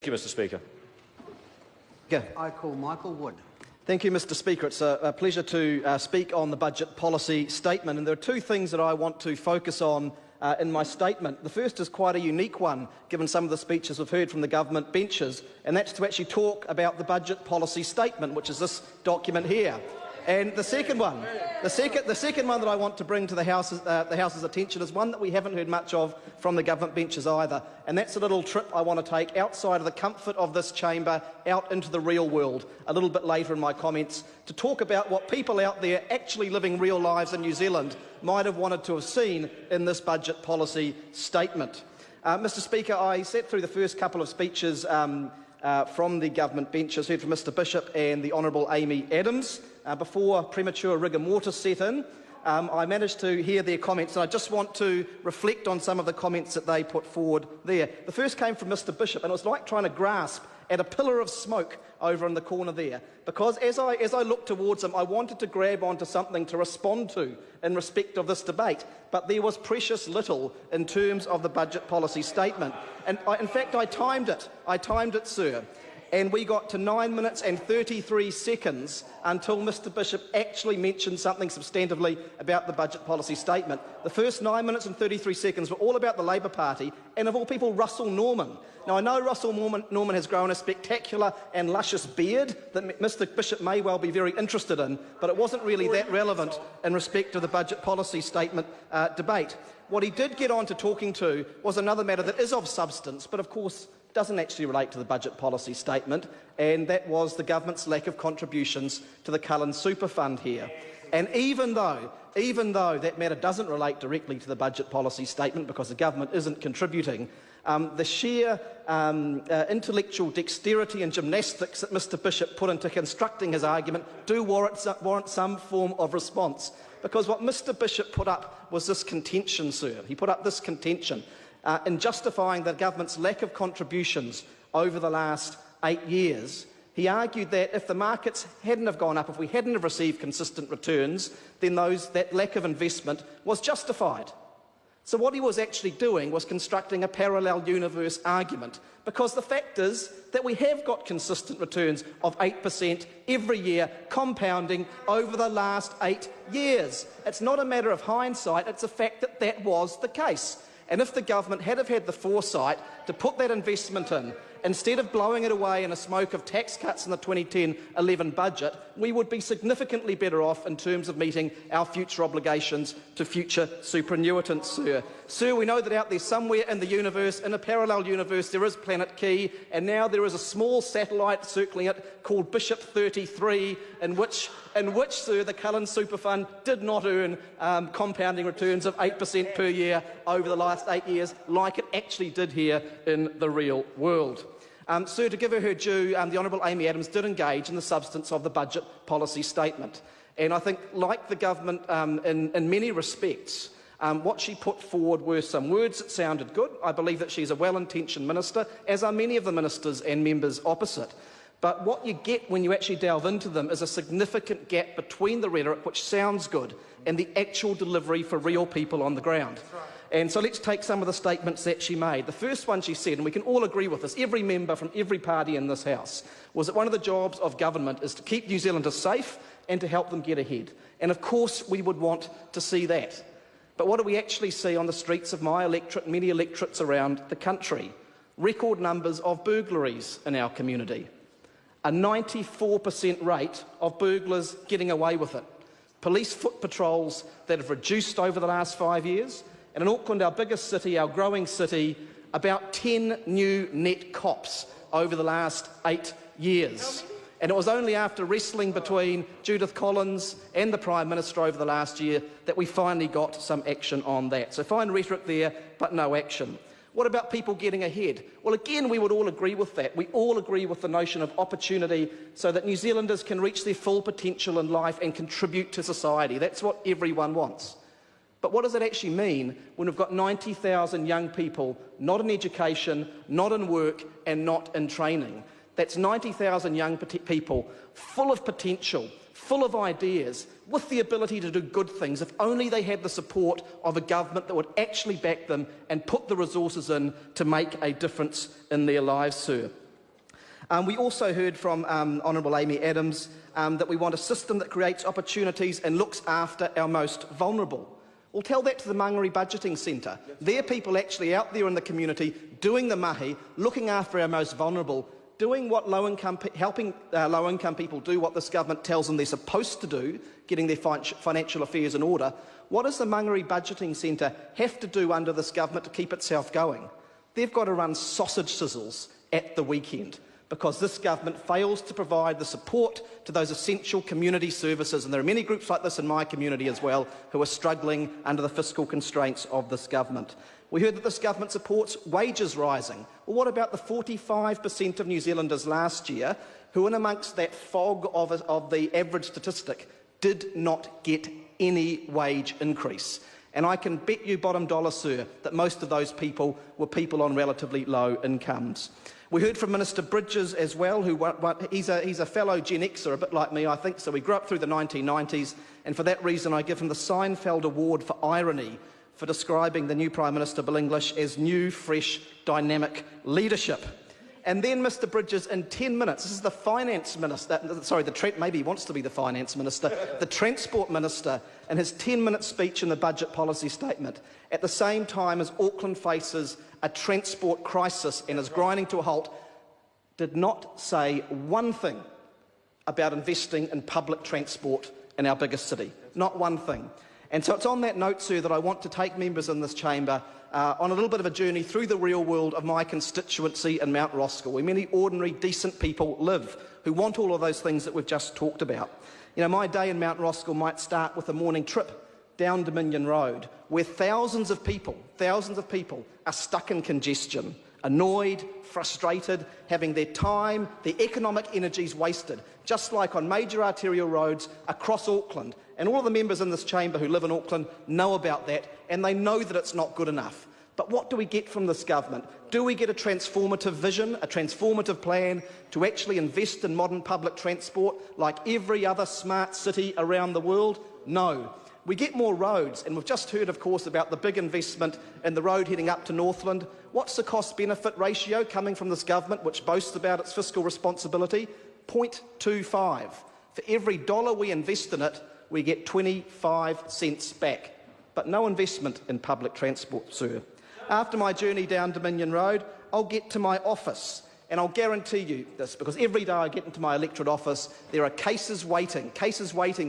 Thank you, Mr. Speaker. I call Michael Wood. Thank you, Mr. Speaker. It's a pleasure to speak on the budget policy statement, and there are two things that I want to focus on in my statement. The first is quite a unique one, given some of the speeches we've heard from the government benches, and that's to actually talk about the budget policy statement, which is this document here. And the second one that I want to bring to the House's attention is one that we haven't heard much of from the government benches either, and that's a little trip I want to take outside of the comfort of this chamber, out into the real world, a little bit later in my comments, to talk about what people out there actually living real lives in New Zealand might have wanted to have seen in this budget policy statement. Mr. Speaker, I sat through the first couple of speeches from the government benches, heard from Mr. Bishop and the Honourable Amy Adams. Before premature rigor mortis set in, I managed to hear their comments, and I just want to reflect on some of the comments that they put forward there. The first came from Mr. Bishop, and it was like trying to grasp at a pillar of smoke over in the corner there, because as I looked towards him, I wanted to grab onto something to respond to in respect of this debate, but there was precious little in terms of the budget policy statement. And in fact, I timed it, sir. And we got to 9 minutes and 33 seconds until Mr. Bishop actually mentioned something substantively about the budget policy statement. The first 9 minutes and 33 seconds were all about the Labour Party and, of all people, Russell Norman. Now, I know Russell Norman has grown a spectacular and luscious beard that Mr. Bishop may well be very interested in, but it wasn't really that relevant in respect to the budget policy statement debate. What he did get on to talking to was another matter that is of substance, but of course doesn't actually relate to the budget policy statement, and that was the government's lack of contributions to the Cullen Super Fund here. And even though that matter doesn't relate directly to the budget policy statement because the government isn't contributing, the sheer intellectual dexterity and gymnastics that Mr. Bishop put into constructing his argument do warrant some form of response. Because what Mr. Bishop put up was this contention, sir. He put up this contention in justifying the government's lack of contributions over the last 8 years. He argued that if the markets hadn't have gone up, if we hadn't have received consistent returns, then that lack of investment was justified. So what he was actually doing was constructing a parallel universe argument, because the fact is that we have got consistent returns of 8% every year, compounding over the last 8 years. It's not a matter of hindsight, it's a fact that that was the case. And if the government had had the foresight to put that investment in, instead of blowing it away in a smoke of tax cuts in the 2010-11 budget, we would be significantly better off in terms of meeting our future obligations to future superannuitants, sir. Sir, we know that out there somewhere in the universe, in a parallel universe, there is Planet Key, and now there is a small satellite circling it called Bishop 33, in which, sir, the Cullen Super Fund did not earn compounding returns of 8% per year over the last 8 years, like it actually did here in the real world. Sir, to give her due, the Honourable Amy Adams did engage in the substance of the budget policy statement. And I think, like the government in many respects, what she put forward were some words that sounded good. I believe that she's a well-intentioned minister, as are many of the ministers and members opposite. But what you get when you actually delve into them is a significant gap between the rhetoric, which sounds good, and the actual delivery for real people on the ground. And so let's take some of the statements that she made. The first one she said, and we can all agree with this, every member from every party in this House, was that one of the jobs of government is to keep New Zealanders safe and to help them get ahead. And of course we would want to see that. But what do we actually see on the streets of my electorate and many electorates around the country? Record numbers of burglaries in our community. A 94% rate of burglars getting away with it. Police foot patrols that have reduced over the last 5 years. And in Auckland, our biggest city, our growing city, about 10 new net cops over the last 8 years. And it was only after wrestling between Judith Collins and the Prime Minister over the last year that we finally got some action on that. So fine rhetoric there, but no action. What about people getting ahead? Well, again, we would all agree with that. We all agree with the notion of opportunity so that New Zealanders can reach their full potential in life and contribute to society. That's what everyone wants. But what does it actually mean when we've got 90,000 young people not in education, not in work and not in training? That's 90,000 young people full of potential, full of ideas, with the ability to do good things if only they had the support of a government that would actually back them and put the resources in to make a difference in their lives, sir. We also heard from Honourable Amy Adams that we want a system that creates opportunities and looks after our most vulnerable. Well, tell that to the Mangere Budgeting Centre. They're people actually out there in the community doing the mahi, looking after our most vulnerable, doing what helping low-income people do what this government tells them they're supposed to do, getting their financial affairs in order. What does the Mangere Budgeting Centre have to do under this government to keep itself going? They've got to run sausage sizzles at the weekend, because this government fails to provide the support to those essential community services. And there are many groups like this in my community as well who are struggling under the fiscal constraints of this government. We heard that this government supports wages rising. Well, what about the 45% of New Zealanders last year who, in amongst that fog of the average statistic, did not get any wage increase? And I can bet you bottom dollar, sir, that most of those people were people on relatively low incomes. We heard from Minister Bridges as well, he's a fellow Gen Xer, a bit like me, I think, so he grew up through the 1990s, and for that reason I give him the Seinfeld Award for irony for describing the new Prime Minister, Bill English, as new, fresh, dynamic leadership. And then Mr Bridges, in 10 minutes, this is the Finance Minister, maybe he wants to be the Finance Minister, the Transport Minister, in his 10-minute speech in the Budget Policy Statement, at the same time as Auckland faces a transport crisis and is grinding to a halt, did not say one thing about investing in public transport in our biggest city. Not one thing. And so it's on that note, sir, that I want to take members in this chamber on a little bit of a journey through the real world of my constituency in Mount Roskill, where many ordinary, decent people live who want all of those things that we've just talked about. You know, my day in Mount Roskill might start with a morning trip down Dominion Road, where thousands of people are stuck in congestion, annoyed, frustrated, having their time, their economic energies wasted, just like on major arterial roads across Auckland. And all of the members in this chamber who live in Auckland know about that, and they know that it's not good enough. But what do we get from this government? Do we get a transformative vision, a transformative plan to actually invest in modern public transport like every other smart city around the world? No. We get more roads, and we've just heard, of course, about the big investment in the road heading up to Northland. What's the cost-benefit ratio coming from this government, which boasts about its fiscal responsibility? 0.25. For every dollar we invest in it, we get 25 cents back. But no investment in public transport, sir. After my journey down Dominion Road, I'll get to my office, and I'll guarantee you this, because every day I get into my electorate office, there are cases waiting,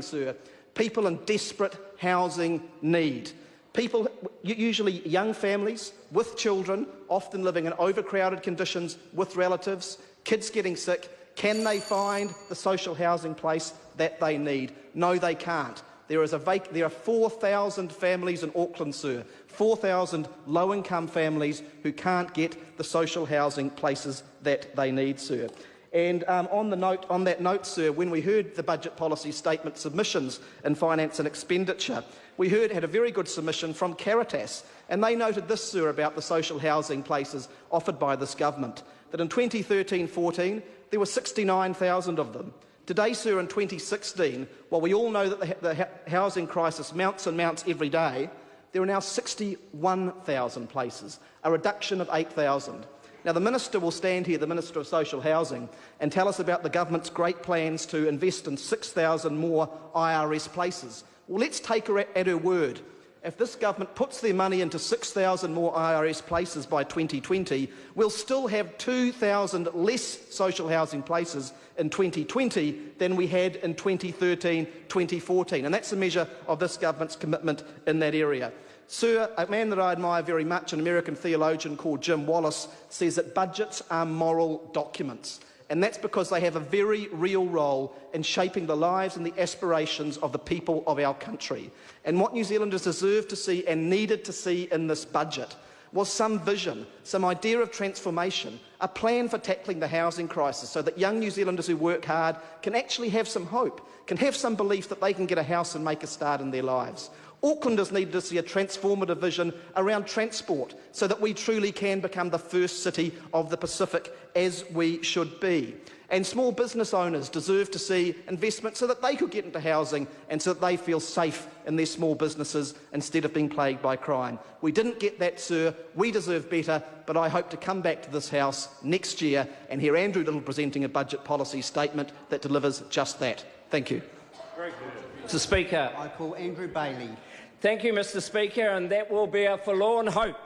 sir. People in desperate housing need. People, usually young families with children, often living in overcrowded conditions with relatives, kids getting sick. Can they find the social housing place that they need? No, they can't. There are 4,000 families in Auckland, sir, 4,000 low-income families who can't get the social housing places that they need, sir. And on that note, sir, when we heard the Budget Policy Statement submissions in Finance and Expenditure, we had a very good submission from Caritas, and they noted this, sir, about the social housing places offered by this government, that in 2013-14, there were 69,000 of them. Today, sir, in 2016, while we all know that the housing crisis mounts and mounts every day, there are now 61,000 places, a reduction of 8,000. Now, the Minister will stand here, the Minister of Social Housing, and tell us about the government's great plans to invest in 6,000 more IRS places. Well, let's take her at her word. If this government puts their money into 6,000 more IRS places by 2020, we'll still have 2,000 less social housing places in 2020 than we had in 2013-2014. And that's a measure of this government's commitment in that area. Sir, a man that I admire very much, an American theologian called Jim Wallace, says that budgets are moral documents. And that's because they have a very real role in shaping the lives and the aspirations of the people of our country. And what New Zealanders deserve to see and needed to see in this budget was some vision, some idea of transformation, a plan for tackling the housing crisis so that young New Zealanders who work hard can actually have some hope, can have some belief that they can get a house and make a start in their lives. Aucklanders need to see a transformative vision around transport so that we truly can become the first city of the Pacific, as we should be. And small business owners deserve to see investment so that they could get into housing and so that they feel safe in their small businesses instead of being plagued by crime. We didn't get that, sir. We deserve better, but I hope to come back to this House next year and hear Andrew Little presenting a budget policy statement that delivers just that. Thank you. Mr. Speaker. I call Andrew Bailey. Thank you, Mr. Speaker, and that will be a forlorn hope